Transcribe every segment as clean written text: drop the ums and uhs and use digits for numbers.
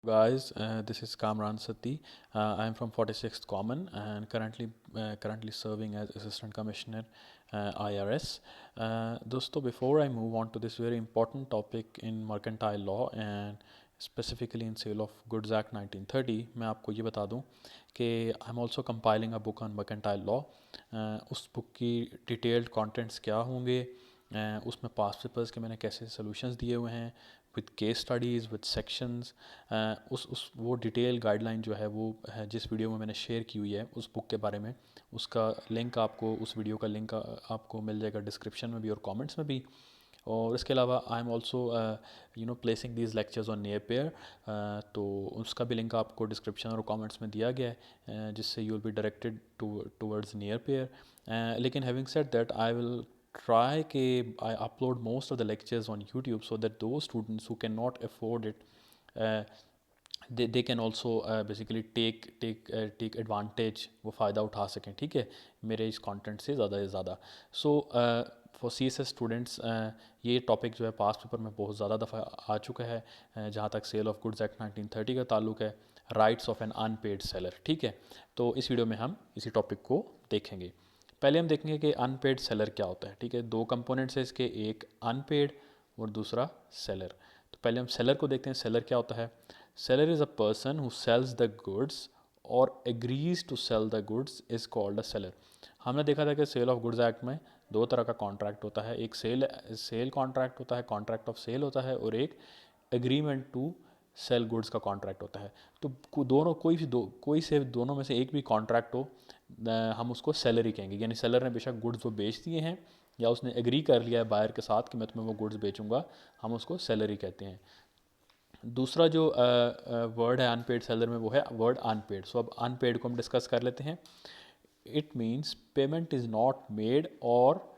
Guys, this is Kamran Sati. I am from 46th Common and currently serving as Assistant Commissioner IRS. दोस्तों, before I move on to this very important topic in mercantile law and specifically in Sale of Goods Act 1930, मैं आपको ये बता दूं कि I'm also compiling a book on mercantile law. उस book की detailed contents क्या होंगे, उसमें पास्ट पेपर्स के मैंने कैसे सॉल्यूशंस दिए हुए हैं with case studies with sections, उस वो डिटेल गाइडलाइन जो है वो है जिस वीडियो में मैंने शेयर की हुई है उस बुक के बारे में, उसका लिंक आपको, उस वीडियो का लिंक आपको मिल जाएगा डिस्क्रिप्शन में भी और कमेंट्स में भी। और इसके अलावा I am also placing these lectures on near pair, तो उसका भी लिंक आपको डिस्क्रिप्शन और कमेंट्स में दिया गया है, जिससे you will be directed towards near pair. लेकिन having said that I will try कि I upload most of the lectures on YouTube so that those students who cannot afford it, they can also basically take advantage, वो फ़ायदा उठा सकें, ठीक है, मेरे इस कंटेंट से ज़्यादा। सो फॉर CSS स्टूडेंट्स, ये टॉपिक जो है पास्ट पेपर में बहुत ज़्यादा दफ़ा आ चुका है, जहाँ तक सेल ऑफ गुड्स एक्ट 1930 का ताल्लुक है, rights of an unpaid seller, ठीक है। तो इस वीडियो में हम इसी टॉपिक को देखेंगे। पहले हम देखेंगे कि अनपेड सेलर क्या होता है, ठीक है। दो कंपोनेंट्स है इसके, एक अनपेड और दूसरा सेलर। तो पहले हम सेलर को देखते हैं। सेलर क्या होता है? Seller is a person who sells the goods और agrees to sell the goods is called a seller. हमने देखा था कि सेल ऑफ गुड्स एक्ट में दो तरह का कॉन्ट्रैक्ट होता है, एक सेल कॉन्ट्रैक्ट होता है, कॉन्ट्रैक्ट ऑफ सेल होता है, और एक एग्रीमेंट टू सेल गुड्स का कॉन्ट्रैक्ट होता है। तो दोनों कोई से दोनों में से एक भी कॉन्ट्रैक्ट हो, हम उसको सेलर ही कहेंगे। यानी सेलर ने बेशक गुड्स वो बेच दिए हैं या उसने एग्री कर लिया है बायर के साथ कि मैं तुम्हें वो गुड्स बेचूंगा, हम उसको सेलर ही कहते हैं। दूसरा जो वर्ड है अनपेड सेलर में, वो है वर्ड अनपेड। सो अब अनपेड को हम डिस्कस कर लेते हैं। It means payment is not made और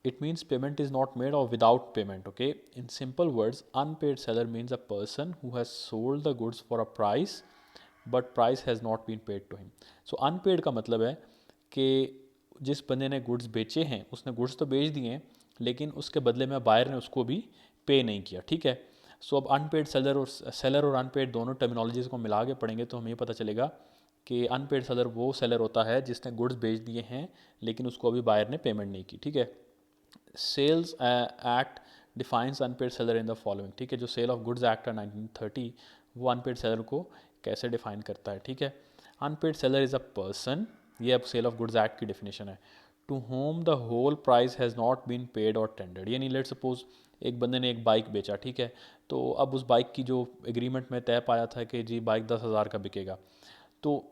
it means payment is not made or without payment. Okay, in simple words, unpaid seller means a person who has sold the goods for a price but price has not been paid to him. So unpaid का मतलब है कि जिस बंदे ने goods बेचे हैं उसने गुड्स तो बेच दिए हैं लेकिन उसके बदले में बायर ने उसको भी पे नहीं किया, ठीक है। सो अब अनपेड सेलर और अनपेड दोनों टर्मिनोलॉजीज़ को मिला के पढ़ेंगे तो हमें ये पता चलेगा कि अनपेड सेलर वो सेलर होता है जिसने गुड्स बेच दिए हैं लेकिन उसको अभी बायर ने पेमेंट नहीं की, ठीक है। Sales act defines unpaid seller in the following, ठीक है। जो सेल ऑफ गुड्स एक्ट है 1930, वो अनपेड सेलर को कैसे डिफाइन करता है, ठीक है। Unpaid seller is a person, ये अब सेल ऑफ गुड्स एक्ट की डेफिनेशन है, to whom the whole price has not been paid और टेंडर्ड। यानी लेट सपोज एक बंदे ने एक बाइक बेचा, ठीक है, तो अब उस बाइक की जो एग्रीमेंट में तय पाया था कि जी बाइक 10,000 का बिकेगा, तो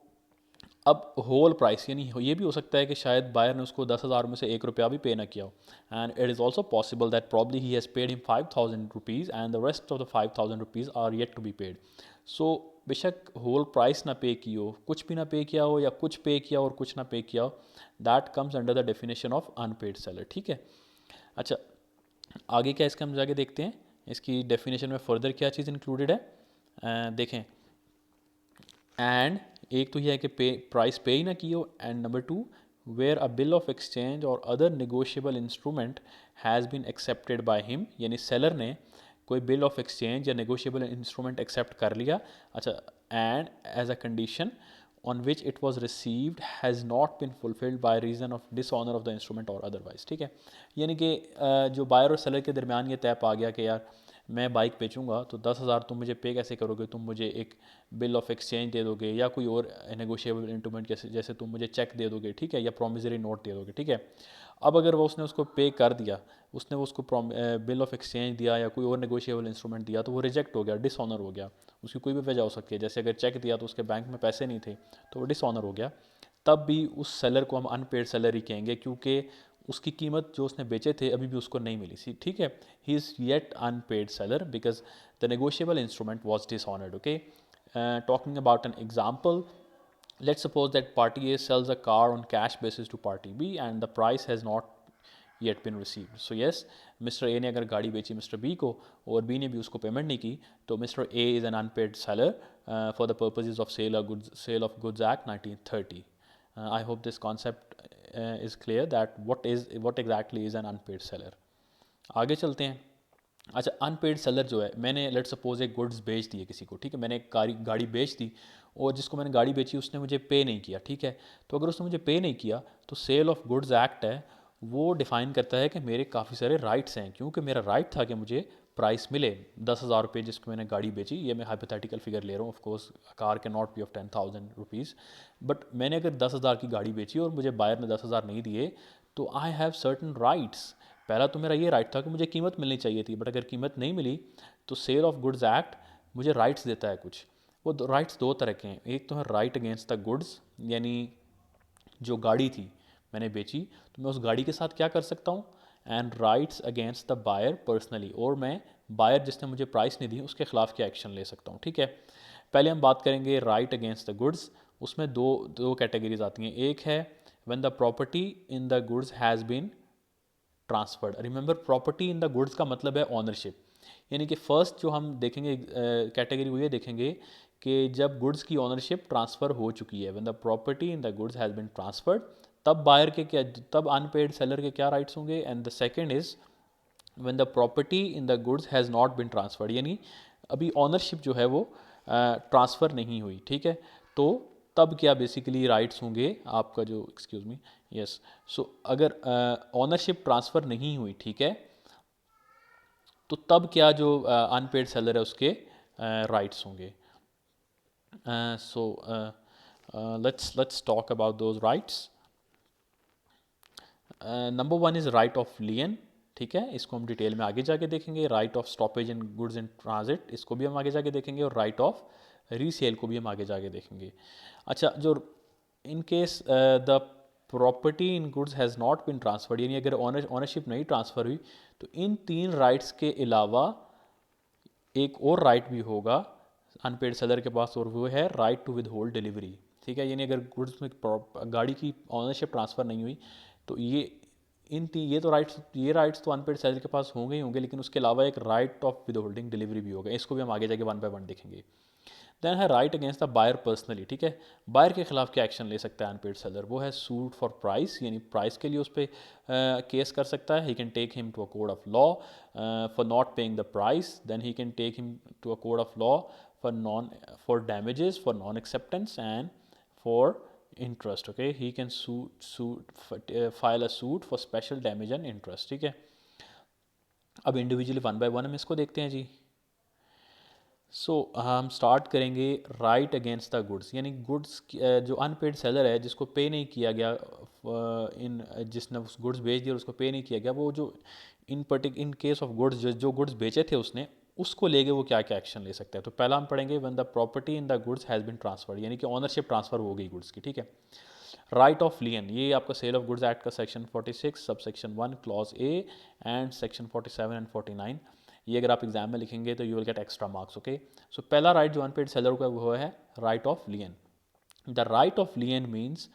अब होल प्राइस, यानी ये भी हो सकता है कि शायद बायर ने उसको 10,000 में से 1 रुपया भी पे ना किया हो, and it is also possible that probably he has paid him 5,000 rupees and the rest of the 5,000 rupees are yet to be paid. So बेशक होल प्राइस ना पे की हो, कुछ भी ना पे किया हो, या कुछ पे किया और कुछ ना पे किया हो, that comes under the definition of unpaired seller, ठीक है। अच्छा, आगे क्या इसका हम जाके देखते हैं, इसकी डेफिनेशन में फर्दर क्या चीज़ इंक्लूडेड है, देखें। एंड एक तो यह है कि प्राइस पे ही ना की हो, and number two, where a bill of exchange or other negotiable instrument has been accepted by him, यानी सेलर ने कोई बिल ऑफ एक्सचेंज या नेगोशिएबल इंस्ट्रूमेंट एक्सेप्ट कर लिया। अच्छा, and as a condition on which it was received has not been fulfilled by reason of dishonour of the instrument or otherwise, ठीक है। यानी कि जो बायर और सेलर के दरमियान ये तय पा गया कि यार मैं बाइक बेचूंगा तो 10,000 तुम मुझे पे कैसे करोगे, तुम मुझे एक बिल ऑफ एक्सचेंज दे दोगे या कोई और नेगोशिएबल इंस्ट्रूमेंट जैसे जैसे तुम मुझे चेक दे दोगे, ठीक है, या प्रोमिसरी नोट दे दोगे, ठीक है। अब अगर वो उसने उसको पे कर दिया, उसने उसको बिल ऑफ एक्सचेंज दिया या कोई और नेगोशिएबल इंस्ट्रूमेंट दिया, तो वो रिजेक्ट हो गया, डिसऑनर हो गया। उसकी कोई भी वजह हो सकती है, जैसे अगर चेक दिया तो उसके बैंक में पैसे नहीं थे तो वो डिसऑनर हो गया, तब भी उस सेलर को हम अनपेड सेलर ही कहेंगे, क्योंकि उसकी कीमत जो उसने बेचे थे अभी भी उसको नहीं मिली थी, ठीक है। He is yet unpaid seller because the negotiable instrument was dishonoured. Okay, talking about an example, let's suppose that party A sells a car on cash basis to party B and the price has not yet been received. So yes, mister A ने अगर गाड़ी बेची mister B को और B ने भी उसको payment नहीं की, तो mister A is an unpaid seller for the purposes of sale of goods act 1930. I hope this concept is clear that what exactly is an unpaid seller. आगे चलते हैं। अच्छा, अनपेड सेलर जो है, मैंने लेट सपोज एक goods बेच दिए किसी को, ठीक है, मैंने एक गाड़ी बेच दी, और जिसको मैंने गाड़ी बेची उसने मुझे पे नहीं किया, ठीक है। तो अगर उसने मुझे पे नहीं किया तो सेल ऑफ गुड्स एक्ट है, वो डिफाइन करता है कि मेरे काफ़ी सारे राइट्स हैं, क्योंकि मेरा राइट था कि मुझे प्राइस मिले 10,000 रुपये जिसको मैंने गाड़ी बेची। ये मैं हाइपोथेटिकल फिगर ले रहा हूँ, of course car can not B of 10,000 rupees, but मैंने अगर 10,000 की गाड़ी बेची और मुझे बायर ने 10,000 नहीं दिए, तो आई हैव सर्टन राइट्स। पहला तो मेरा ये राइट था कि मुझे कीमत मिलनी चाहिए थी, बट अगर कीमत नहीं मिली तो सेल ऑफ गुड्स एक्ट मुझे राइट्स देता है कुछ। वो राइट्स दो तरह के हैं, एक तो है राइट अगेंस्ट द गुड्स, यानी जो गाड़ी थी मैंने बेची तो मैं उस गाड़ी के साथ क्या कर सकता हूँ, and rights against the buyer personally, और मैं बायर जिसने मुझे प्राइस नहीं दी उसके खिलाफ क्या एक्शन ले सकता हूँ, ठीक है। पहले हम बात करेंगे राइट अगेंस्ट द गुड्स। उसमें दो दो कैटेगरीज आती हैं। एक है when the property in the goods has been transferred. Remember, property in the goods का मतलब है ऑनरशिप, यानी कि फर्स्ट जो हम देखेंगे कैटेगरी वो ये देखेंगे कि जब गुड्स की ऑनरशिप ट्रांसफ़र हो चुकी है, when the property in the goods has been transferred, तब बायर के क्या, तब अनपेड सेलर के क्या राइट्स होंगे। And the second is when the property in the goods has not been transferred, यानी अभी ऑनरशिप जो है वो ट्रांसफ़र नहीं हुई, ठीक है। तो तब क्या बेसिकली राइट्स होंगे आपका, जो एक्सक्यूज़ मी, यस, सो अगर ऑनरशिप ट्रांसफ़र नहीं हुई, ठीक है, तो तब क्या जो अनपेड सेलर है उसके राइट्स होंगे। सो let's talk about those rights. Number one is right of लियन, ठीक है, इसको हम डिटेल में आगे जाके देखेंगे। Right of stoppage in goods in transit, इसको भी हम आगे जाके देखेंगे, और राइट ऑफ रीसेल को भी हम आगे जाके देखेंगे। अच्छा, जो in case the property in goods has not bin transferred, यानी अगर ऑनरशिप नहीं ट्रांसफ़र हुई, तो इन तीन राइट्स के अलावा एक और राइट भी होगा अनपेड सेलर के पास, और वो है right to withhold delivery, ठीक है। यानी अगर गुड्स में गाड़ी की ऑनरशिप ट्रांसफ़र नहीं हुई तो ये तो राइट्स तो अनपेड सेलर के पास होंगे ही होंगे, लेकिन उसके अलावा एक right of withholding delivery भी होगा। इसको भी हम आगे जाके वन बाय वन देखेंगे। देन है right against the buyer personally, ठीक है। बायर के खिलाफ क्या एक्शन ले सकता है अनपेड सेलर, वो है सूट फॉर प्राइस, यानी प्राइस के लिए उस पर केस कर सकता है। He can take him to a court of law for not paying the price, then he can take him to a court of law for damages, for non acceptance and for interest, okay. He can file a suit for special damage and interest, ठीक है। अब individually one by one हम इसको देखते हैं जी। हम start करेंगे right against the goods, यानी गुड्स जो अनपेड सेलर है जिसको पे नहीं किया गया, जिसने उस गुड्स बेच दिया और उसको पे नहीं किया गया, वो जो इन केस ऑफ गुड्स जो गुड्स बेचे थे उसने, उसको लेके वो क्या क्या एक्शन ले सकता है। तो पहला हम पढ़ेंगे when the property in the goods has been transferred, यानी कि ऑनरशिप ट्रांसफर हो गई गुड्स की, ठीक है। राइट ऑफ लियन, ये आपका सेल ऑफ गुड्स एक्ट का section 46 sub section 1 clause A and section 47 and 49, ये अगर आप एग्जाम में लिखेंगे तो you will get extra marks, okay. So पहला राइट जो अनपेड सेलर का वो है right of lien. The right of lien means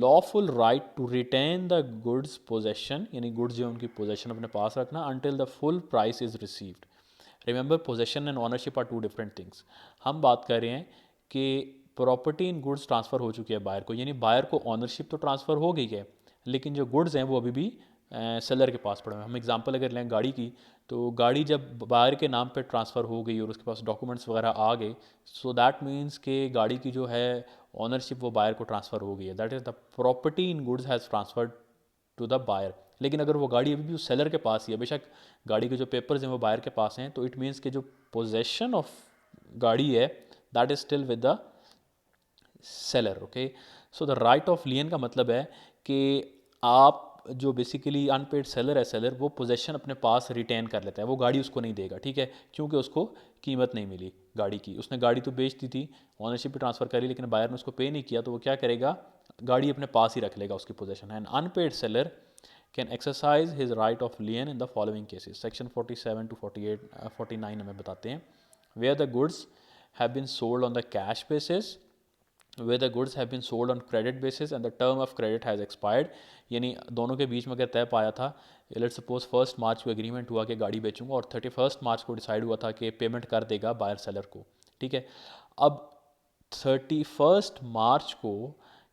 lawful right to retain the goods possession, यानी गुड्स जो उनकी पोजेशन अपने पास रखना until the full price is received. Remember, possession and ownership are two different things. हम बात कर रहे हैं कि प्रॉपर्टी इन गुड्स ट्रांसफ़र हो चुकी है बायर को, यानी बायर को ऑनरशिप तो ट्रांसफ़र हो गई है, लेकिन जो गुड्स हैं वो अभी भी सेलर के पास पड़े हुए हैं। हम एग्जांपल अगर लें गाड़ी की, तो गाड़ी जब बायर के नाम पे ट्रांसफ़र हो गई और उसके पास डॉक्यूमेंट्स वगैरह आ गए, सो दैट मीन्स कि गाड़ी की जो है ऑनरशिप वो बायर को ट्रांसफ़र हो गई है। That is the property in goods has transferred to the buyer. लेकिन अगर वो गाड़ी अभी भी उस सेलर के पास ही है, बेशक गाड़ी के जो पेपर्स हैं वो बायर के पास हैं, तो इट मीन्स कि जो पोजेशन ऑफ गाड़ी है that is still with the seller, okay. So the right of लियन का मतलब है कि आप जो बेसिकली अनपेड सेलर है, सेलर वो पोजेशन अपने पास रिटेन कर लेता है, वो गाड़ी उसको नहीं देगा, ठीक है, क्योंकि उसको कीमत नहीं मिली गाड़ी की। उसने गाड़ी तो बेच दी थी, ऑनरशिप भी ट्रांसफ़र करी, लेकिन बायर ने उसको पे नहीं किया, तो वो क्या करेगा, गाड़ी अपने पास ही रख लेगा उसकी possession. And unpaid seller can exercise his right of lien in the following cases. Section 47 to 48 49 हमें बताते हैं, where the goods have been sold on the cash basis, where the goods have been sold on credit basis and the term of credit has expired, यानी दोनों के बीच में अगर तय पाया था, लेट्स सपोज 1 मार्च को एग्रीमेंट हुआ कि गाड़ी बेचूंगा और 31 मार्च को डिसाइड हुआ था कि पेमेंट कर देगा बायर सेलर को, ठीक है। अब 31 मार्च को,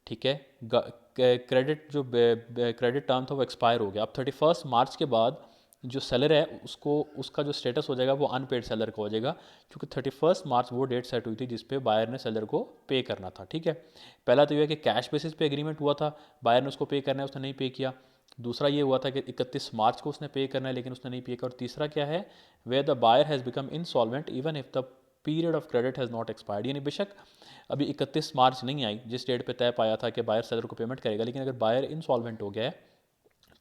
ठीक है, क्रेडिट जो क्रेडिट टर्म था वो एक्सपायर हो गया। अब 31 मार्च के बाद जो सेलर है उसको उसका जो स्टेटस हो जाएगा वो अनपेड सेलर का हो जाएगा, क्योंकि 31 मार्च वो डेट सेट हुई थी जिस पे बायर ने सेलर को पे करना था। ठीक है, पहला तो ये है कि कैश बेसिस पे एग्रीमेंट हुआ था, बायर ने उसको पे करना है, उसने नहीं पे किया। दूसरा ये हुआ था कि 31 मार्च को उसने पे करना है लेकिन उसने नहीं पे किया। और तीसरा क्या है, where the buyer has become insolvent even if the period of credit has not expired, यानी बेशक अभी 31 मार्च नहीं आई जिस डेट पे तय पाया था कि बायर सेलर को पेमेंट करेगा, लेकिन अगर बायर इनसॉल्वेंट हो गया है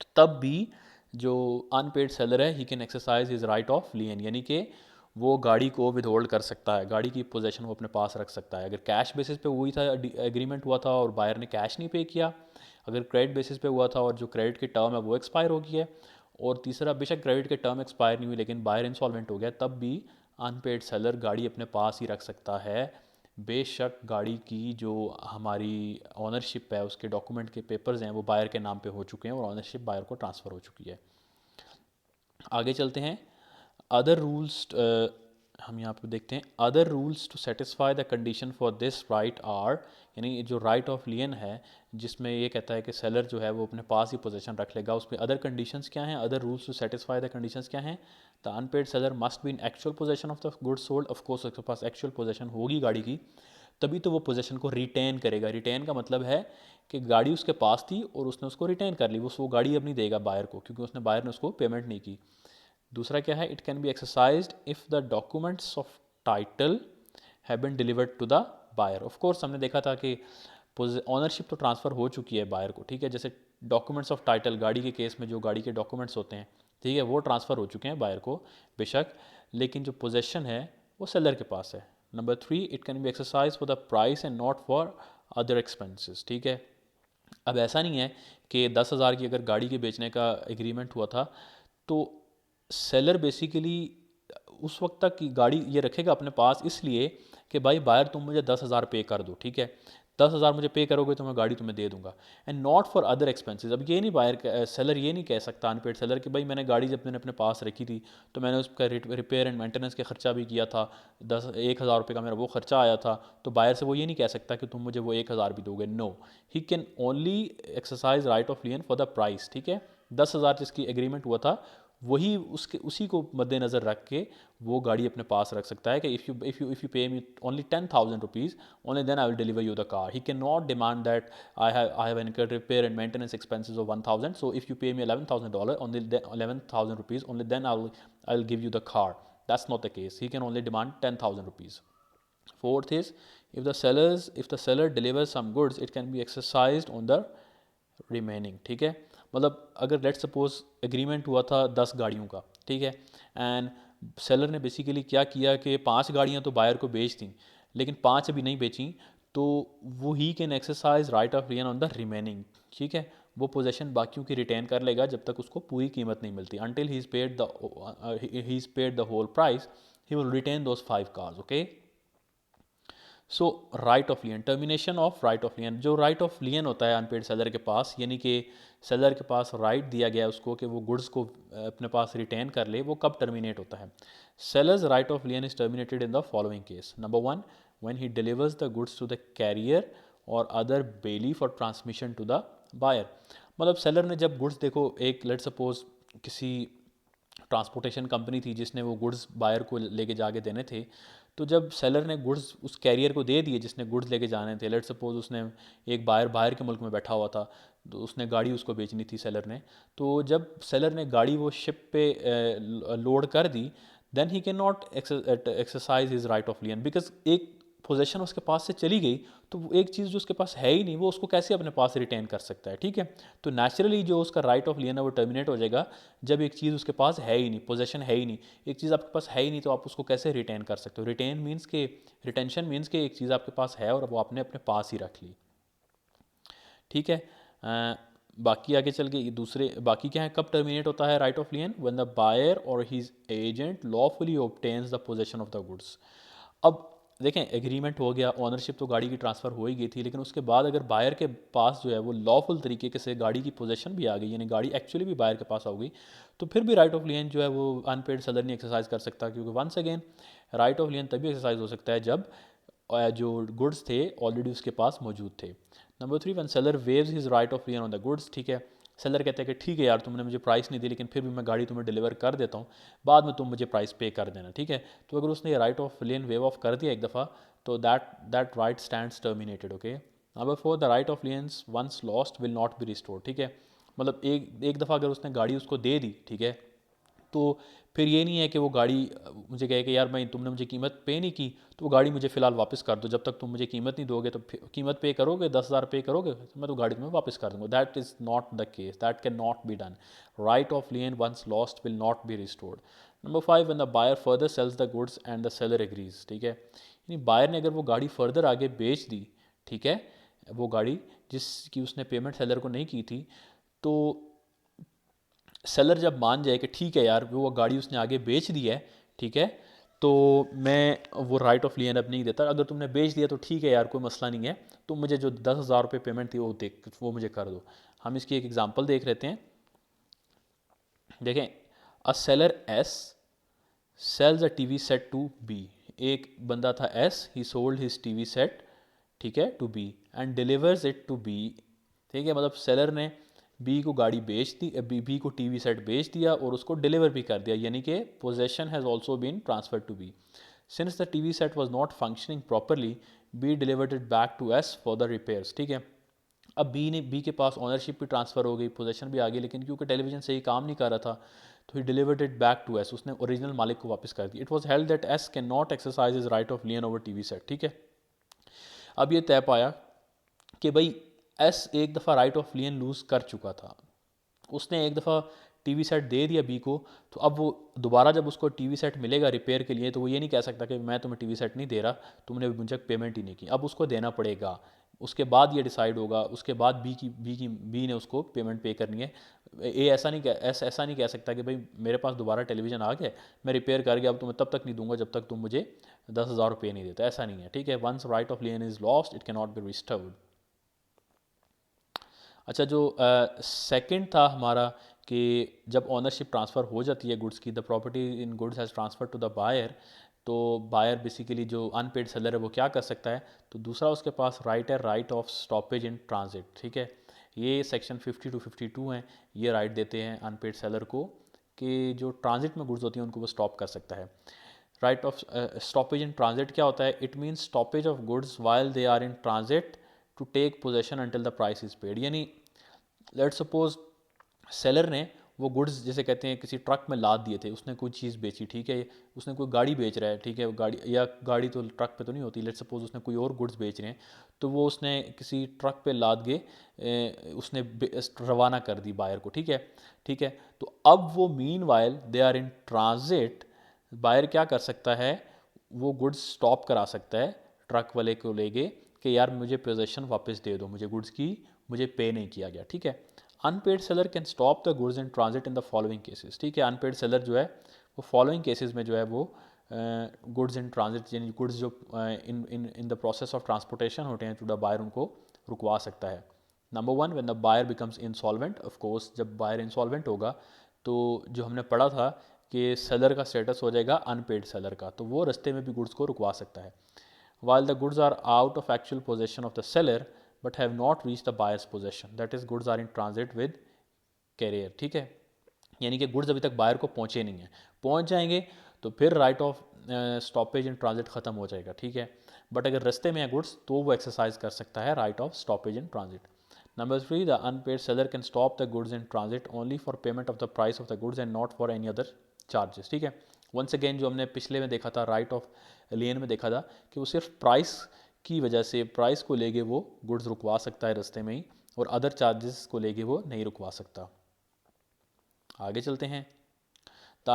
तो तब भी जो अनपेड सेलर है he can exercise his right of लियन, यानी कि वो गाड़ी को विदहोल्ड कर सकता है, गाड़ी की पोजेशन वो अपने पास रख सकता है। अगर कैश बेसिस पे हुई था एग्रीमेंट हुआ था और बायर ने कैश नहीं पे किया, अगर क्रेडिट बेसिस पे हुआ था और जो क्रेडिट की टर्म है वो एक्सपायर हो गई है, और तीसरा बेशक क्रेडिट की टर्म एक्सपायर नहीं हुई लेकिन बायर इंसॉल्वेंट हो गया, तब भी अनपेड सेलर गाड़ी अपने पास ही रख सकता है। बेशक गाड़ी की जो हमारी ऑनरशिप है उसके डॉक्यूमेंट के पेपर्स हैं वो बायर के नाम पे हो चुके हैं और ऑनरशिप बायर को ट्रांसफ़र हो चुकी है। आगे चलते हैं। अदर रूल्स, हम यहाँ पे देखते हैं other rules to satisfy the condition for this right are, यानी जो राइट ऑफ लियन है जिसमें ये कहता है कि सेलर जो है वो अपने पास ही पोजीशन रख लेगा, उसमें अदर कंडीशंस क्या हैं, other rules to satisfy the conditions क्या हैं। The unpaid seller must be in actual position of the goods sold, of course उसके पास एक्चुअल पोजीशन होगी गाड़ी की, तभी तो वो पोजीशन को रिटेन करेगा। रिटेन का मतलब है कि गाड़ी उसके पास थी और उसने उसको रिटेन कर ली, वो गाड़ी अब नहीं देगा बायर को क्योंकि उसने बायर ने उसको पेमेंट नहीं की। दूसरा क्या है, it can be exercised if the documents of title have been delivered to the buyer. Of course हमने देखा था कि ऑनरशिप तो ट्रांसफ़र हो चुकी है बायर को, ठीक है, जैसे डॉक्यूमेंट्स ऑफ टाइटल गाड़ी के केस में जो गाड़ी के डॉक्यूमेंट्स होते हैं, ठीक है, वो ट्रांसफ़र हो चुके हैं बायर को बेशक, लेकिन जो पोजेशन है वो सेलर के पास है। Number 3, it can be exercise for the price and not for other expenses. ठीक है, अब ऐसा नहीं है कि 10,000 की अगर गाड़ी के बेचने का एग्रीमेंट हुआ था तो सेलर बेसिकली उस वक्त तक की गाड़ी ये रखेगा अपने पास इसलिए कि भाई बायर तुम मुझे 10,000 पे कर दो, ठीक है, 10,000 मुझे पे करोगे तो मैं गाड़ी तुम्हें दे दूंगा, and not for other expenses. अब ये नहीं बायर सेलर ये नहीं कह सकता अनपेड सेलर कि भाई मैंने गाड़ी जब मैंने अपने पास रखी थी तो मैंने उसका रिपेयर एंड मेंटेनेंस का खर्चा भी किया था, 1,000 रुपये का मेरा वो खर्चा आया था, तो बायर से वो ये नहीं कह सकता कि तुम मुझे वो 1,000 भी दोगे। No, he can only exercise right of lien for the price. ठीक है, 10,000 जिसकी एग्रीमेंट हुआ था वही उसके उसी को मद्देनज़र रख के वो गाड़ी अपने पास रख सकता है कि if you pay me only 10,000 rupees only then I will deliver you the car. He can not demand that I have incurred repair and maintenance expenses of 1,000, so if you pay me $11,000 only 11,000 rupees only then I will give you the car. That's not the case, he can only demand 10,000 rupees. Fourth is, if the seller delivers some goods, it can be exercised on the remaining। ठीक है, मतलब अगर let suppose agreement हुआ था 10 गाड़ियों का, ठीक है, एंड सेलर ने बेसिकली क्या किया कि 5 गाड़ियाँ तो बायर को बेच दी लेकिन 5 अभी नहीं बेची, तो वो he can exercise right of लियन on the remaining. ठीक है, वो पोजेशन बाकियों की रिटेन कर लेगा जब तक उसको पूरी कीमत नहीं मिलती, until he is paid the whole price he will retain those 5 cars. Okay, so right of lien, termination of right of lien, जो राइट ऑफ लियन होता है अनपेड सेलर के पास, यानी कि सेलर के पास राइट दिया गया उसको कि वो गुड्स को अपने पास रिटेन कर ले, वो कब टर्मिनेट होता है। Seller's right of lien is terminated in the following case. Number 1, when he delivers the goods to the carrier or other bailee for transmission to the buyer. मतलब सेलर ने जब गुड्स, देखो एक लेट सपोज किसी transportation company थी जिसने वो goods buyer को लेके जाके देने थे, तो जब सेलर ने गुड्स उस कैरियर को दे दिए जिसने गुड्स लेके जाने थे, लेट सपोज उसने एक बायर बाहर के मुल्क में बैठा हुआ था तो उसने गाड़ी उसको बेचनी थी सेलर ने, तो जब सेलर ने गाड़ी वो शिप पे लोड कर दी, then he can not exercise his right of lien, because एक पोजेशन उसके पास से चली गई तो वो एक चीज़ जो उसके पास है ही नहीं वो उसको कैसे अपने पास रिटेन कर सकता है। ठीक है, तो नेचुरली जो उसका राइट ऑफ लियन है वो टर्मिनेट हो जाएगा जब एक चीज़ उसके पास है ही नहीं, पोजेशन है ही नहीं, एक चीज़ आपके पास है ही नहीं तो आप उसको कैसे रिटेन कर सकते हो। रिटेन मीन्स के रिटेंशन मीन्स के एक चीज़ आपके पास है और वो आपने अपने पास ही रख ली। ठीक है, बाकी आगे चल के दूसरे बाकी क्या है, कब टर्मिनेट होता है right of lien, when the buyer or his agent lawfully obtains the possession of the goods. अब देखें एग्रीमेंट हो गया, ऑनरशिप तो गाड़ी की ट्रांसफ़र हो ही गई थी, लेकिन उसके बाद अगर बायर के पास जो है वो लॉफुल तरीके से गाड़ी की पोजेशन भी आ गई, यानी गाड़ी एक्चुअली भी बायर के पास आ गई, तो फिर भी राइट ऑफ लियन जो है वो अनपेड सेलर नहीं एक्सरसाइज कर सकता, क्योंकि once again right of lien तभी एक्सरसाइज हो सकता है जब जो गुड्स थे ऑलरेडी उसके पास मौजूद थे। Number 3, one seller waves his right of लियन on the goods. ठीक है, सेलर कहता है कि ठीक है यार, तुमने मुझे प्राइस नहीं दी लेकिन फिर भी मैं गाड़ी तुम्हें डिलीवर कर देता हूँ, बाद में तुम मुझे प्राइस पे कर देना, ठीक है। तो अगर उसने ये right of lien waive off कर दिया एक दफ़ा, तो that right stands terminated, okay. Number 4, the right of liens once lost will not be restored, ठीक है। मतलब एक दफ़ा अगर उसने गाड़ी उसको दे दी, ठीक है, तो फिर ये नहीं है कि वो गाड़ी मुझे कहे कि यार मैं तुमने मुझे कीमत पे नहीं की, तो वो गाड़ी मुझे फ़िलहाल वापस कर दो, जब तक तुम मुझे कीमत नहीं दोगे, तो कीमत पे करोगे, 10,000 पे करोगे, तो मैं तो गाड़ी तुम्हें वापस कर दूंगा। That is not the case, that can not be done. Right of lien once lost will not be restored. Number 5, when the buyer further sells the goods and the seller agrees, ठीक है। यानी buyer ने अगर वो गाड़ी further आगे बेच दी, ठीक है, वो गाड़ी जिसकी उसने पेमेंट सेलर को नहीं की थी, तो सेलर जब मान जाए कि ठीक है यार वो गाड़ी उसने आगे बेच दी है, ठीक है, तो मैं वो राइट ऑफ लियन अब नहीं देता, अगर तुमने बेच दिया तो ठीक है यार, कोई मसला नहीं है, तुम मुझे जो 10,000 रुपये पेमेंट थी वो मुझे कर दो। हम इसकी एक एग्जांपल देख लेते हैं। देखें, a seller S sells a TV set to B. एक बंदा था S, he sold his TV set, ठीक है, to B and delivers it to B, ठीक है। मतलब सेलर ने बी को गाड़ी बेच दी, बी को टीवी सेट बेच दिया और उसको डिलीवर भी कर दिया, यानी कि possession has also been transfer to B. Since the TV set was not functioning properly, B delivered it back to S for the repairs, ठीक है। अब बी के पास ऑनरशिप भी ट्रांसफ़र हो गई, पोजेशन भी आ गई, लेकिन क्योंकि टेलीविजन सही काम नहीं कर रहा था, तो he delivered it back to S, उसने ओरिजिनल मालिक को वापस कर दिया। It was held that S can not exercise is right of lien over TV set, ठीक है। अब ये तय पाया कि भाई एस एक दफ़ा राइट ऑफ लियन लूज़ कर चुका था, उसने एक दफ़ा टीवी सेट दे दिया बी को, तो अब वो दोबारा जब उसको टीवी सेट मिलेगा रिपेयर के लिए, तो वो ये नहीं कह सकता कि मैं तुम्हें टीवी सेट नहीं दे रहा, तुमने मुझे पेमेंट ही नहीं की, अब उसको देना पड़ेगा। उसके बाद ये डिसाइड होगा, उसके बाद बी ने उसको पेमेंट पे करनी है। ए ऐसा नहीं कह सकता कि भाई मेरे पास दोबारा टेलीविज़न आ गया, मैं रिपेयर कर गया, अब तुम्हें तब तक नहीं दूंगा जब तक तुम मुझे 10,000 रुपये नहीं देता, ऐसा नहीं है, ठीक है। Once right of lien is lost it can not be restored. अच्छा, जो सेकंड था हमारा कि जब ओनरशिप ट्रांसफ़र हो जाती है गुड्स की, the property in goods has transfer to the buyer, तो बायर बेसिकली जो अनपेड सेलर है वो क्या कर सकता है, तो दूसरा उसके पास राइट है, right of stoppage in transit, ठीक है। ये सेक्शन 50 टू 52 हैं, ये राइट देते हैं अनपेड सेलर को कि जो ट्रांजिट में गुड्स होती हैं उनको वो स्टॉप कर सकता है। Right of stoppage in transit क्या होता है, it means stoppage of goods while they are in transit to take possession until the price is paid. यानी लेट सपोज सेलर ने वो गुड्स जैसे कहते हैं किसी ट्रक में लाद दिए थे, उसने कोई चीज़ बेची, ठीक है, उसने कोई गाड़ी बेच रहा है, ठीक है, गाड़ी या गाड़ी तो ट्रक पे तो नहीं होती, लेट सपोज उसने कोई और गुड्स बेच रहे हैं, तो वो उसने किसी ट्रक पे लाद के उसने रवाना कर दी बायर को, ठीक है, ठीक है। तो अब वो meanwhile they are in transit, buyer क्या कर सकता है, वो गुड्स स्टॉप करा सकता है ट्रक वाले को लेके कि यार मुझे पोजेशन वापस दे दो, मुझे गुड्स की मुझे पे नहीं किया गया, ठीक है। Unpaid seller can stop the goods in transit in the following cases, ठीक है। अनपेड सेलर जो है वो फॉलोइंग केसेस में जो है वो गुड्स इन ट्रांजिट यानी गुड्स जो in in in the process of transportation होते हैं टू द बायर, उनको रुकवा सकता है। Number 1, when the buyer becomes insolvent, of course जब बायर इंसॉल्वेंट होगा तो जो हमने पढ़ा था कि सेलर का स्टेटस हो जाएगा अनपेड सेलर का, तो वो रस्ते में भी गुड्स को रुकवा सकता है। while the goods are out of actual possession of the seller but have not reached the buyer's possession, that is goods are in transit with carrier, ठीक है। यानी कि गुड्स अभी तक बायर को पहुंचे नहीं हैं, पहुंच जाएंगे तो फिर right of stoppage in transit ख़त्म हो जाएगा, ठीक है। बट अगर रस्ते में है गुड्स तो वो एक्सरसाइज कर सकता है right of stoppage in transit. Number 3, the unpaid seller can stop the goods in transit only for payment of the price of the goods and not for any other charges, ठीक है। Once again जो हमने पिछले में देखा था, right of लेन में देखा था कि वो सिर्फ प्राइस की वजह से, प्राइस को लेके वो गुड्स रुकवा सकता है रस्ते में ही, और अदर चार्जेस को लेके वो नहीं रुकवा सकता। आगे चलते हैं। The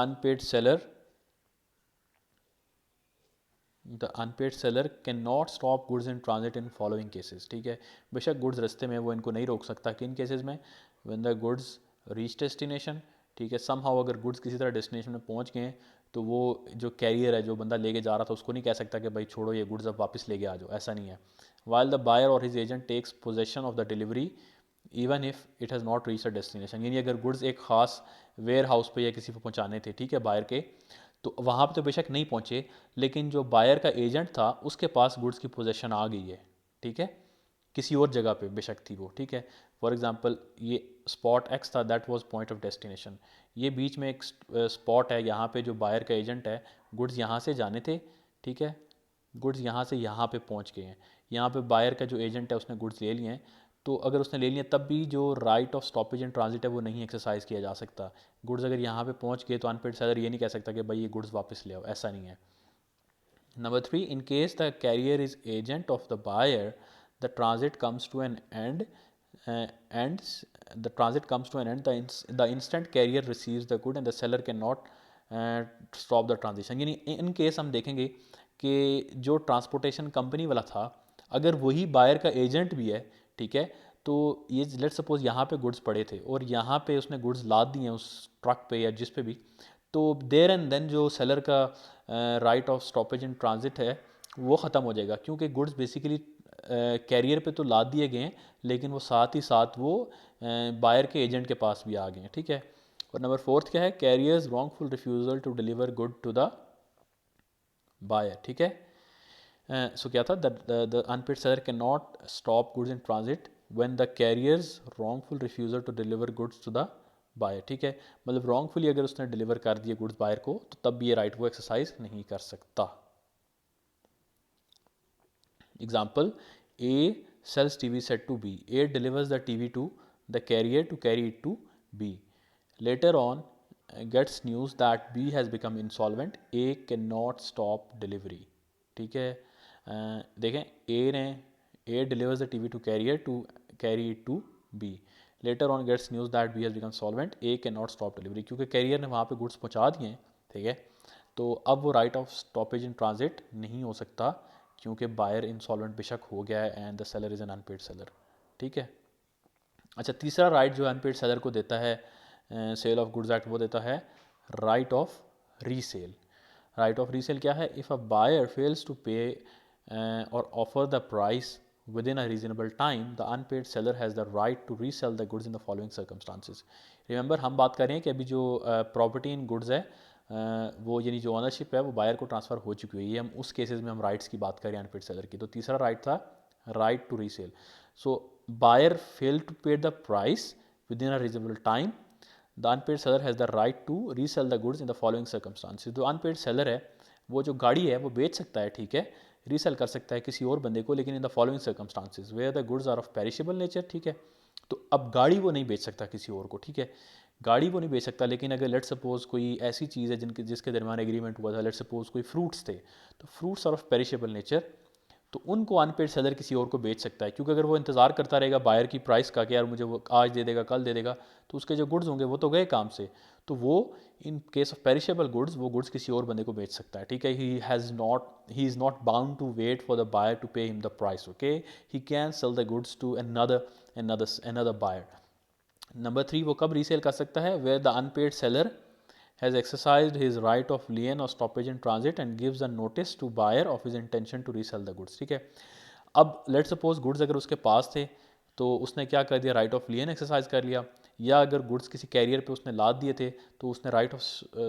unpaid seller can not stop goods in transit in following cases, ठीक है। बेशक गुड्स रस्ते में वो इनको नहीं रोक सकता, किन केसेस में, when the goods reach destination, ठीक है। सम हाउ अगर गुड्स किसी तरह डेस्टिनेशन में पहुंच गए तो वो जो कैरियर है, जो बंदा लेके जा रहा था, उसको नहीं कह सकता कि भाई छोड़ो ये गुड्स अब वापस लेके आ जाओ, ऐसा नहीं है। While the buyer or his agent takes possession of the delivery even if it has not reach a destination, यानी अगर गुड्स एक खास वेयर हाउस पे या किसी पे पहुंचाने थे, ठीक है, बायर के, तो वहाँ पे तो बेशक नहीं पहुँचे, लेकिन जो बायर का एजेंट था उसके पास गुड्स की पोजेशन आ गई है, ठीक है, किसी और जगह पे बेशक थी वो, ठीक है। फॉर एग्जांपल ये स्पॉट एक्स था, that was point of destination. ये बीच में एक स्पॉट है, यहाँ पे जो बायर का एजेंट है, गुड्स यहाँ से जाने थे, ठीक है, गुड्स यहाँ से यहाँ पे पहुँच गए हैं। यहाँ पे बायर का जो एजेंट है उसने गुड्स ले लिए हैं, तो अगर उसने ले लिए तब भी जो right of stoppage and transit है वो नहीं एक्सरसाइज किया जा सकता। गुड्स अगर यहाँ पे पहुँच गए तो अनपेड सेलर ये नहीं कह सकता कि भाई ये गुड्स वापस ले आओ, ऐसा नहीं है। Number three, in case the carrier is agent of the buyer, the transit comes to an end. And the transit comes to an end. The instant carrier receives the good and the seller cannot stop the transition. यानी in case हम देखेंगे कि जो transportation company वाला था अगर वही buyer का एजेंट भी है, ठीक है, तो ये लेट सपोज यहाँ पे गुड्स पड़े थे और यहाँ पे उसने गुड्स लाद दिए उस ट्रक पे या जिस पे भी, तो देयर एंड देन जो सेलर का right of stoppage in transit है वो ख़त्म हो जाएगा, क्योंकि गुड्स बेसिकली कैरियर पे तो लाद दिए गए हैं लेकिन वो साथ ही साथ वो बायर के एजेंट के पास भी आ गए हैं, ठीक है। और नंबर फोर्थ क्या है, carriers wrongful refusal to deliver good to the buyer, ठीक है। सो क्या था, the unpaid seller can not stop goods in transit when the carriers wrongful refusal to deliver goods to the buyer, ठीक है। मतलब wrongfully अगर उसने deliver कर दिए गुड्स बायर को तो तब भी ये राइट वो एक्सरसाइज नहीं कर सकता। Example, A sells TV set to B. A delivers the TV to the carrier to carry it to B. Later on, gets news that B has become insolvent. A cannot stop delivery. ठीक है, देखें A delivers the TV to carrier to carry it to B. Later on gets news that B has become solvent. A cannot stop delivery. क्योंकि career ने वहाँ पे goods पहुँचा दिए हैं, ठीक है, तो अब वो right of stoppage in transit नहीं हो सकता क्योंकि बायर इंसॉल्वेंट बेशक हो गया है and the seller is an unpaid seller, ठीक है। अच्छा, तीसरा राइट जो अनपेड सेलर को देता है सेल ऑफ गुड्स एक्ट, वो देता है right of resale. Right of resale क्या है, if a buyer fails to pay or offer the price within a reasonable time, the unpaid seller has the right to resell the goods in the following circumstances. Remember, हम बात कर रहे हैं कि अभी जो प्रॉपर्टी इन गुड्स है वो यानी जो ऑनरशिप है वो बायर को ट्रांसफ़र हो चुकी हुई है, ये हम उस केसेस में हम राइट्स की बात करें अनपेड सेलर की। तो तीसरा राइट था right to resale. So buyer fail to pay the price within a reasonable time, the unpaid seller has the right to resell the goods in the following circumstances. जो unpaid seller है वो जो गाड़ी है वो बेच सकता है, ठीक है, रीसेल कर सकता है किसी और बंदे को, लेकिन in the following circumstances where the goods are of perishable nature, ठीक है। तो अब गाड़ी वो नहीं बेच सकता किसी और को, ठीक है, गाड़ी वो नहीं बेच सकता, लेकिन अगर लेट सपोज कोई ऐसी चीज़ है जिसके दरमियान एग्रीमेंट हुआ था, लेट सपोज कोई फ्रूट्स थे, तो fruits are of perishable nature, तो उनको अनपेड सेलर किसी और को बेच सकता है, क्योंकि अगर वो इंतज़ार करता रहेगा बायर की प्राइस का कि यार मुझे वो आज दे देगा कल दे देगा, तो उसके जो गुड्स होंगे वो तो गए काम से, तो वो in case of perishable goods वो गुड्स किसी और बंदे को बेच सकता है, ठीक है। He is not bound to wait for the buyer to pay him the price, okay, he can sell the goods to another buyer. Number 3, वो कब रीसेल कर सकता है, where the unpaid seller has exercised his right of lien or stoppage in transit and gives a notice to buyer of his intention to resell the goods, ठीक है। अब let suppose goods अगर उसके पास थे तो उसने क्या कर दिया, राइट ऑफ लियन एक्सरसाइज कर लिया, या अगर गुड्स किसी कैरियर पे उसने लाद दिए थे तो उसने right of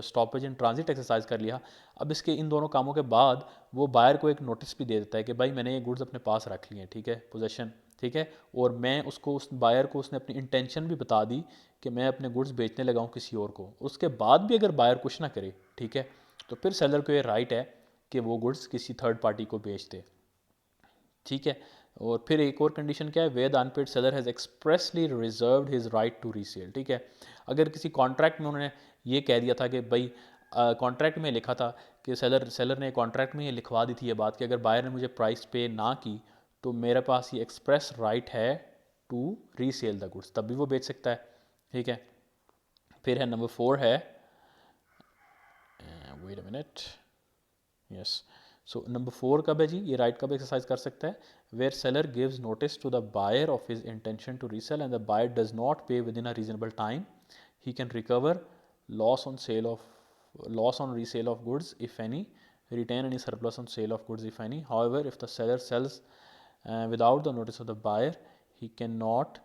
stoppage in transit exercise कर लिया। अब इसके इन दोनों कामों के बाद वो बायर को एक नोटिस भी दे देता है कि भाई मैंने ये गुड्स अपने पास रख लिए हैं, ठीक है, पोजेशन, ठीक है, और मैं उसको उस बायर को उसने अपनी इंटेंशन भी बता दी कि मैं अपने गुड्स बेचने लगा हूँ किसी और को, उसके बाद भी अगर बायर कुछ ना करे, ठीक है, तो फिर सेलर को ये राइट है कि वो गुड्स किसी थर्ड पार्टी को बेच दे, ठीक है। और फिर एक और कंडीशन क्या है, where the unpaid seller has expressly reserved his right to resale, ठीक है। अगर किसी कॉन्ट्रैक्ट में उन्होंने ये कह दिया था कि भाई कॉन्ट्रैक्ट में लिखा था कि सेलर ने कॉन्ट्रैक्ट में ये लिखवा दी थी ये बात कि अगर बायर ने मुझे प्राइस पे ना की तो मेरे पास ये एक्सप्रेस राइट है टू रीसेल द गुड्स, तब भी वो बेच सकता है, ठीक है। फिर है नंबर 4 है, wait a minute, yes, so number 4 कब है जी, ये राइट कब एक्सरसाइज कर सकता है, where seller gives notice to the buyer of his intention to resell and the buyer does not pay within a reasonable time, he can recover loss on sale of loss on resale of goods if any, retain any surplus on sale of goods if any. However, if the seller sells without the notice of the buyer, he cannot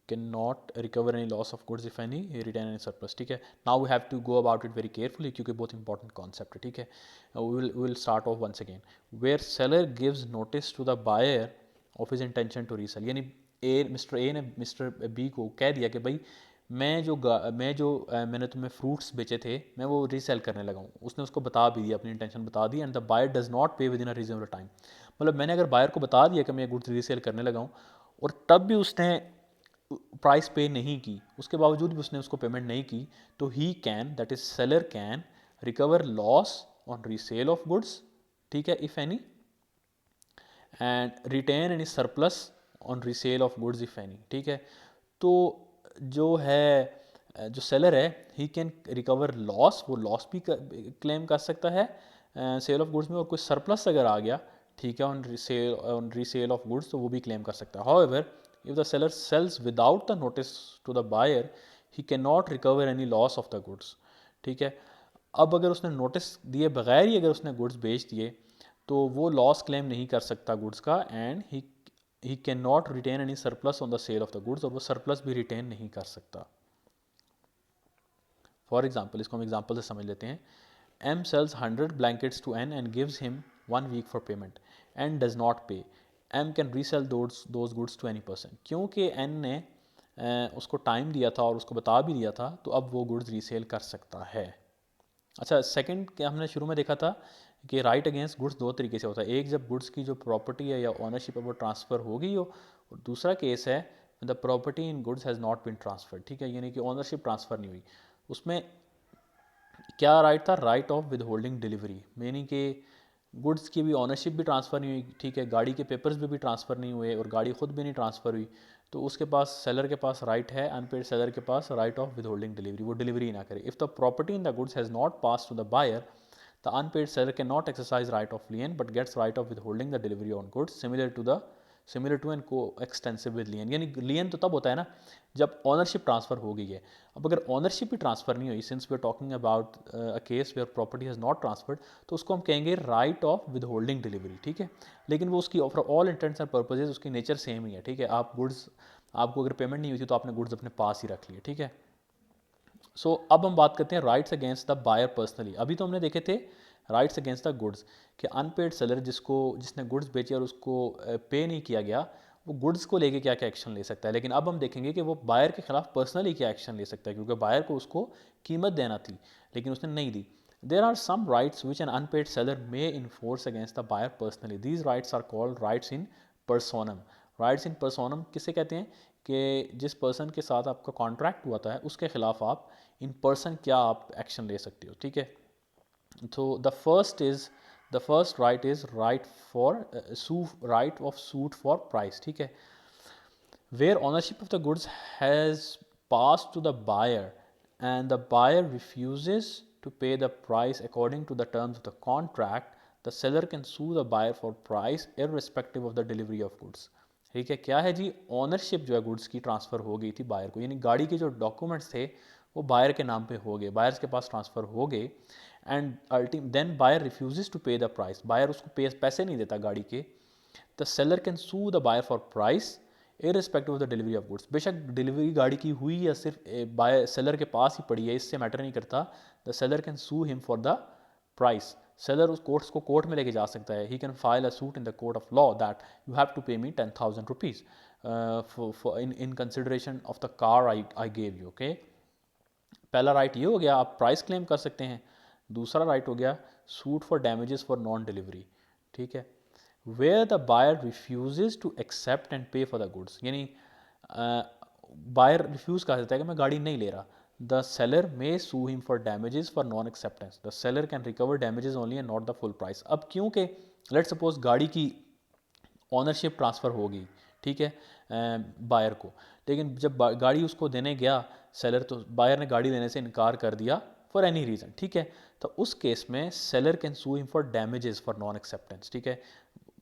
can not recover any loss of goods if any, retain any surplus, ठीक है। Now we have to go about it very carefully क्योंकि बहुत important concept है, ठीक है। We will start off once again, where seller gives notice to the buyer of his intention to resale, यानी mister A ने mister B को कह दिया कि भाई मैंने तुम्हें फ्रूट्स बेचे थे, मैं वो रीसेल करने लगा हूँ। उसने उसको बता भी दिया, अपनी इंटेंशन बता दी, and the buyer does not pay within a reasonable time. मतलब मैंने अगर बायर को बता दिया कि मैं गुड्स रीसेल करने लगा हूँ और तब भी उसने प्राइस पे नहीं की, उसके बावजूद भी उसने उसको पेमेंट नहीं की, तो he can, that is seller can recover loss on resale of goods, ठीक है, if any, and retain any surplus on resale of goods if any, ठीक है। तो जो है जो सेलर है ही कैन रिकवर लॉस, वो लॉस भी क्लेम कर सकता है सेल ऑफ गुड्स में, और कोई सरप्लस अगर आ गया, ठीक है, ऑन रीसेल ऑफ गुड्स, तो वो भी क्लेम कर सकता है। However if the seller sells without the notice to the buyer he can not recover any loss of the goods, ठीक है। अब अगर उसने नोटिस दिए बगैर ही अगर उसने गुड्स बेच दिए तो वो लॉस क्लेम नहीं कर सकता गुड्स का, and he can not retain any surplus on the sale of the goods, और वो सरप्लस भी रिटेन नहीं कर सकता। फॉर एग्जाम्पल, इसको हम एग्जाम्पल से समझ लेते हैं। M sells 100 blankets to N and gives him 1 week for payment, N does not pay, M can resell those goods to any person. क्योंकि एन ने उसको टाइम दिया था और उसको बता भी दिया था, तो अब वो गुड्स रीसेल कर सकता है। अच्छा, सेकंड क्या हमने शुरू में देखा था कि राइट अगेंस्ट गुड्स दो तरीके से होता है। एक, जब गुड्स की जो प्रॉपर्टी है या ओनरशिप है वो ट्रांसफ़र हो गई हो, और दूसरा केस है the property in goods has not been transferred, ठीक है, यानी कि ओनरशिप ट्रांसफ़र नहीं हुई। उसमें क्या राइट था? Right of withholding delivery, यानी कि गुड्स की भी ऑनरशिप भी ट्रांसफ़र नहीं हुई, ठीक है, गाड़ी के पेपर्स भी ट्रांसफ़र नहीं हुए और गाड़ी खुद भी नहीं ट्रांसफ़र हुई, तो उसके पास, सेलर के पास राइट है, अनपेड सेलर के पास right of withholding delivery, वो डिलीवरी ना करे। If the property in the goods has not pass to the buyer, the unpaid seller can not exercise right of lien but gets right of withholding the delivery on goods similar to and coextensive with lien. यानी lien तो तब होता है ना जब ownership transfer हो गई है। अब अगर ऑनरशिप भी ट्रांसफ़र नहीं हुई, since we are talking about a case where property has not transferred, तो उसको हम कहेंगे right of withholding delivery, ठीक है। लेकिन वो उसकी for all intents and purposes उसकी नेचर सेम ही है, ठीक है। आपको अगर पेमेंट नहीं हुई थी तो आपने गुड्स अपने पास ही रख लिए, ठीक है। सो अब हम बात करते हैं rights against the buyer personally. अभी तो हमने देखे थे राइट्स अगेंस्ट द गुड्स कि अनपेड सेलर जिसने गुड्स बेचे और उसको पे नहीं किया गया, वो गुड्स को लेके क्या क्या एक्शन ले सकता है। लेकिन अब हम देखेंगे कि वो बायर के खिलाफ पर्सनली क्या एक्शन ले सकता है, क्योंकि बायर को उसको कीमत देना थी लेकिन उसने नहीं दी। There are some rights which an unpaid seller may enforce against the buyer personally, these rights are called rights in personam. Rights in personam किसे कहते हैं कि जिस पर्सन के साथ आपका कॉन्ट्रैक्ट हुआ था उसके खिलाफ आप इन पर्सन क्या आप एक्शन ले सकते हो, ठीक है। तो the first right is right for right of suit for price, ठीक है। Where ownership of the goods has pass to the buyer and the buyer refuses to pay the price according to the terms of the contract, the seller can sue the buyer for price irrespective of the delivery of goods, ठीक है। क्या है जी, ownership जो है goods की transfer हो गई थी बायर को, यानी गाड़ी के जो डॉक्यूमेंट्स थे वो बायर के नाम पे हो गए, बायर्स के पास ट्रांसफ़र हो गए, and then buyer refuses to pay the price, buyer उसको पैसे नहीं देता गाड़ी के, the seller can sue the buyer for price irrespective of the delivery of goods. बेशक डिलीवरी गाड़ी की हुई या सिर्फ बायर सेलर के पास ही पड़ी है, इससे मैटर नहीं करता, the seller can sue him for the price. Seller उस कोर्ट में लेके जा सकता है, he can file a suit in the court of law that you have to pay me 10,000 rupees in consideration of the car I gave you, okay. पहला right ये हो गया, आप प्राइस क्लेम कर सकते हैं। दूसरा राइट हो गया suit for damages for non delivery, ठीक है। Where the buyer refuses to accept and pay for the goods, यानी बायर रिफ्यूज़ कर देता है कि मैं गाड़ी नहीं ले रहा, the seller may sue him for damages for non acceptance, the seller can recover damages only and not the full price. अब क्योंकि लेट सपोज गाड़ी की ऑनरशिप ट्रांसफ़र हो गई, ठीक है, बायर को, लेकिन जब गाड़ी उसको देने गया सेलर, तो बायर ने गाड़ी देने से इनकार कर दिया फॉर एनी रीज़न, ठीक है। तो उस केस में seller can sue him for damages for non acceptance, ठीक है,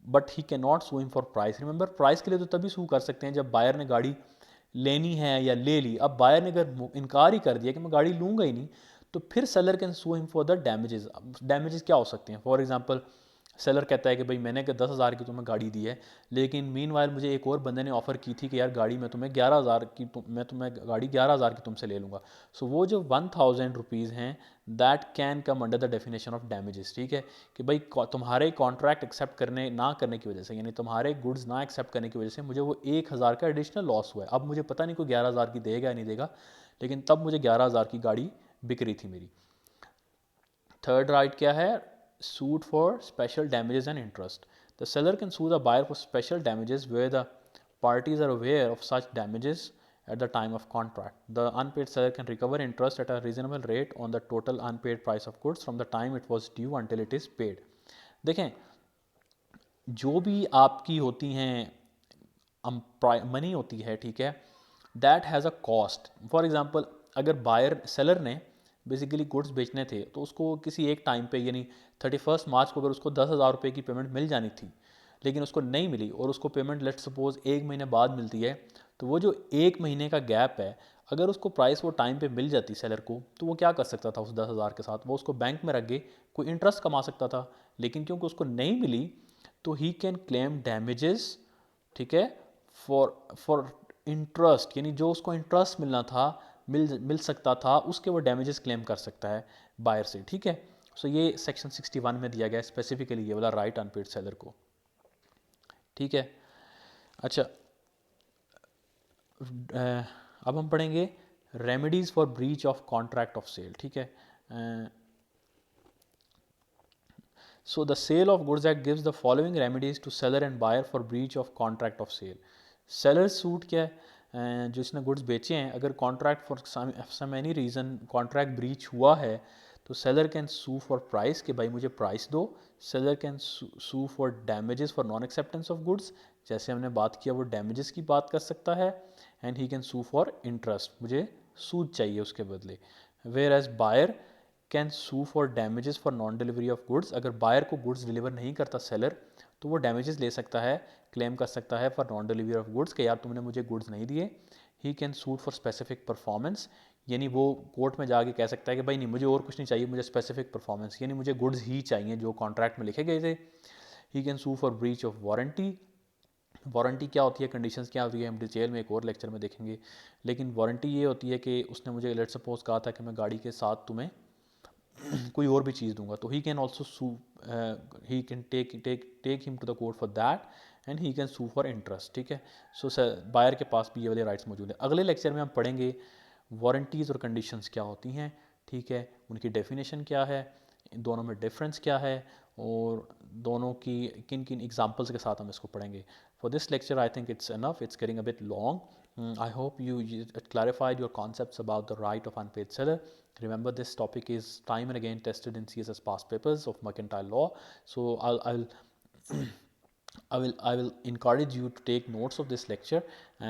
but he can not sue him for price. Remember, price के लिए तो तभी सू कर सकते हैं जब बायर ने गाड़ी लेनी है या ले ली। अब बायर ने अगर इनकार ही कर दिया कि मैं गाड़ी लूँगा ही नहीं, तो फिर seller can sue him for the damages. Damages क्या हो सकते हैं? फॉर एग्जांपल सेलर कहता है कि भाई मैंने 10,000 की तुम्हें गाड़ी दी है, लेकिन मीनवाइल मुझे एक और बंदे ने ऑफ़र की थी कि यार गाड़ी मैं तुम्हें 11,000 की मैं तुम्हें गाड़ी 11,000 की तुमसे ले लूँगा। सो वो जो 1,000 रुपीज़ हैं that can come under the definition of damages. ठीक है, कि भाई तुम्हारे कॉन्ट्रैक्ट एक्सेप्ट करने ना करने की वजह से, यानी तुम्हारे गुड्स ना एक्सेप्ट करने की वजह से मुझे वो 1,000 का एडिशनल लॉस हुआ है। अब मुझे पता नहीं कोई 11,000 की देगा या नहीं देगा, लेकिन तब मुझे 11,000 की गाड़ी बिक रही थी मेरी। थर्ड राइट क्या है? Suit for special damages and interest. The seller can sue the buyer for special damages where the parties are aware of such damages at the time of contract. The unpaid seller can recover interest at a reasonable rate on the total unpaid price of goods from the time it was due until it is paid. देखें, जो भी आपकी होती हैं money होती है, ठीक है, that has a cost. For example, अगर बायर सेलर ने बेसिकली गुड्स बेचने थे तो उसको किसी एक टाइम पे, यानी 31 मार्च को अगर उसको 10,000 रुपये की पेमेंट मिल जानी थी, लेकिन उसको नहीं मिली और उसको पेमेंट लेट्स सपोज 1 महीने बाद मिलती है, तो वो जो 1 महीने का गैप है, अगर उसको प्राइस वो टाइम पे मिल जाती सेलर को, तो वो क्या कर सकता था उस 10,000 के साथ? वो उसको बैंक में रख के कोई इंटरेस्ट कमा सकता था। लेकिन क्योंकि उसको नहीं मिली, तो ही कैन क्लेम डैमेजेस, ठीक है, फॉर इंटरेस्ट, यानी जो उसको इंटरेस्ट मिलना था, मिल सकता था, उसके वो डैमेजेस क्लेम कर सकता है बायर से। ठीक है, सो ये सेक्शन 61 में दिया गया है स्पेसिफिकली, ये वाला राइट अनपेड सेलर को। ठीक है, अच्छा, अब हम पढ़ेंगे remedies for breach of contract of sale. ठीक है, so the sale of goods act gives the following remedies to seller and buyer for breach of contract of sale. Seller suit क्या है? जो इसने गुड्स बेचे हैं, अगर contract for some any reason contract breach हुआ है, तो seller can sue for price, कि भाई मुझे प्राइस दो। Seller can sue for damages for non acceptance of goods, जैसे हमने बात किया वो डैमेजेस की बात कर सकता है। And he can sue for interest, मुझे सूद चाहिए उसके बदले। Whereas buyer can sue for damages for non delivery of goods, अगर बायर को गुड्स डिलीवर नहीं करता सेलर, तो वो डैमेजेस ले सकता है, क्लेम कर सकता है for non delivery of goods, कि यार तुमने मुझे गुड्स नहीं दिए। He can suit for specific performance, यानी वो कोर्ट में जाके कह सकता है कि भाई नहीं, मुझे और कुछ नहीं चाहिए, मुझे स्पेसिफिक परफॉर्मेंस, यानी मुझे गुड्स ही चाहिए जो कॉन्ट्रैक्ट में लिखे गए थे। He can sue for breach of warranty. Warranty क्या होती है, कंडीशंस क्या होती है, हम डिटेल में एक और लेक्चर में देखेंगे। लेकिन वारंटी ये होती है कि उसने मुझे लेट सपोज कहा था कि मैं गाड़ी के साथ तुम्हें कोई और भी चीज़ दूंगा, तो he can also sue, he can take him to the court for that, and he can sue for interest. ठीक है, सो बायर के पास भी ये वाले राइट्स मौजूद हैं। अगले लेक्चर में हम पढ़ेंगे वारंटीज़ और कंडीशंस क्या होती हैं, ठीक है, उनकी डेफिनेशन क्या है, दोनों में डिफरेंस क्या है, और दोनों की किन किन एग्जांपल्स के साथ हम इसको पढ़ेंगे। For this lecture I think it's enough, it's getting a bit long. I hope you clarified your concepts about the right of unpaid seller. Remember, this topic is time and again tested in CSS past papers of mercantile law. So I will encourage you to take notes of this lecture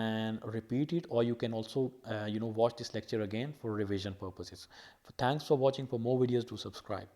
and repeat it, or you can also watch this lecture again for revision purposes. Thanks for watching. For more videos, do subscribe.